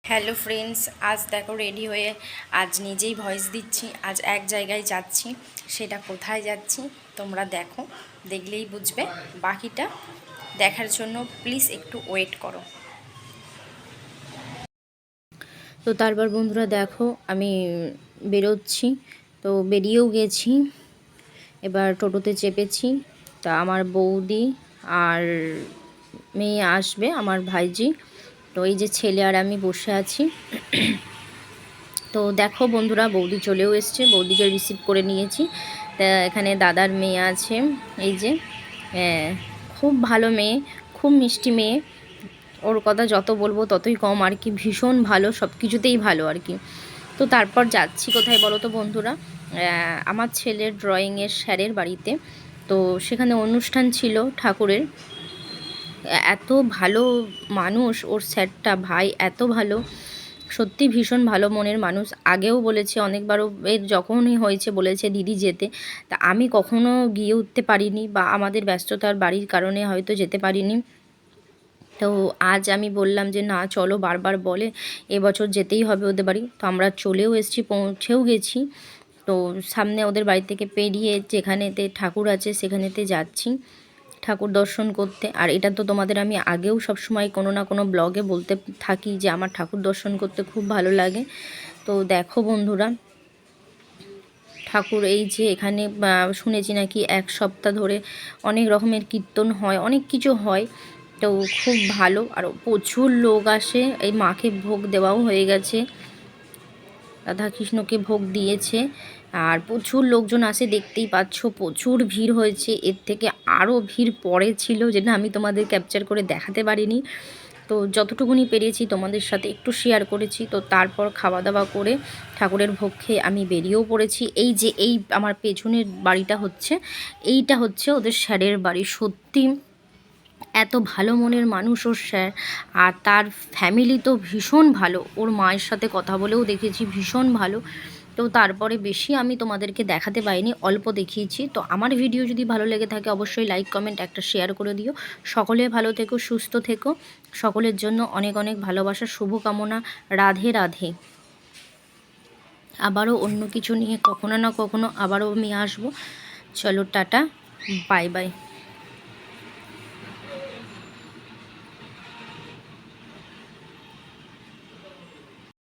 Hello friends, আজ দেখো ready হয়ে আজ নিজেই ভয়েস দিচ্ছি। আজ এক জায়গায় যাচ্ছি, সেটা কোথায় যাচ্ছি তোমরা দেখো, দেখলেই বুঝবে। বাকিটা দেখার জন্য প্লিজ একটু ওয়েট করো। তো তারপর বন্ধুরা দেখো আমি বেরোচ্ছি, তো বেরিয়েও গেছি। এবার টোটোতে চেপেছি। তা আমার বৌদি আর মেয়ে আসবে, আমার ভাইজি। তো এই যে ছেলে আর আমি বসে আছি। তো দেখো বন্ধুরা, বৌদি চলেও এসছে, বৌদিকে রিসিভ করে নিয়েছি। তা এখানে দাদার মেয়ে আছে, এই যে খুব ভালো মেয়ে, খুব মিষ্টি মেয়ে। ওর কথা যত বলবো ততই কম আর কি, ভীষণ ভালো, সব কিছুতেই ভালো আর কি। তো তারপর যাচ্ছি কোথায় বলো তো বন্ধুরা, আমার ছেলের ড্রয়িংয়ের স্যারের বাড়িতে। তো সেখানে অনুষ্ঠান ছিল ঠাকুরের। এত ভালো মানুষ ওর স্যারটা, ভাই এত ভালো, সত্যি ভীষণ ভালো মনের মানুষ। আগেও বলেছে অনেকবারও, এর যখনই হয়েছে বলেছে দিদি যেতে। তা আমি কখনো গিয়ে উঠতে পারিনি, বা আমাদের ব্যস্ততার বাড়ির কারণে হয়তো যেতে পারিনি। তো আজ আমি বললাম যে না চলো, বারবার বলে এবছর যেতেই হবে ওদের বাড়ি। তো আমরা চলেও এসেছি, পৌঁছেও গেছি। তো সামনে ওদের বাড়ি থেকে পেরিয়ে যেখানেতে ঠাকুর আছে সেখানেতে যাচ্ছি ঠাকুর দর্শন করতে। আর এটা তো তোমাদের আমি আগেও সবসময় কোনো না কোনো ব্লগে বলতে থাকি যে আমার ঠাকুর দর্শন করতে খুব ভালো লাগে। তো দেখো বন্ধুরা, ঠাকুর এই যে এখানে শুনেছি নাকি 1 সপ্তাহ ধরে অনেক রকমের কীর্তন হয়, অনেক কিছু হয়। তো খুব ভালো, আর প্রচুর লোক আসে। এই মাকে ভোগ দেওয়াও হয়ে গেছে, রাধাকৃষ্ণকে ভোগ দিয়েছে। আর প্রচুর লোকজন আসে, দেখতেই পাচ্ছ প্রচুর ভিড় হয়েছে। এর থেকে আরও ভিড় পরে ছিল, যেটা আমি তোমাদের ক্যাপচার করে দেখাতে পারিনি। তো যতটুকুনি পেরেছি তোমাদের সাথে একটু শেয়ার করেছি। তো তারপর খাওয়া দাওয়া করে ঠাকুরের ভোগ খেয়ে আমি বেরিয়েও পড়েছি। এই যে এই আমার পেছনের বাড়িটা হচ্ছে, এইটা হচ্ছে ওদের স্যারের বাড়ি। সত্যি এত ভালো মনের মানুষ ওর স্যার, আর তার ফ্যামিলি তো ভীষণ ভালো। ওর মায়ের সাথে কথা বলেও দেখেছি, ভীষণ ভালো। তো তারপরে বেশি আমি তোমাদেরকে দেখাতে পাইনি, অল্প দেখিয়েছি। তো আমার ভিডিও যদি ভালো লেগে থাকে অবশ্যই লাইক কমেন্ট একটা শেয়ার করে দিও। সকলে ভালো থেকো, সুস্থ থেকো। সকলের জন্য অনেক অনেক ভালোবাসা, শুভকামনা। রাধে রাধে। আবারও অন্য কিছু নিয়ে কখনো না কখনো আবারও আমি আসবো। চলো টাটা, বাই বাই।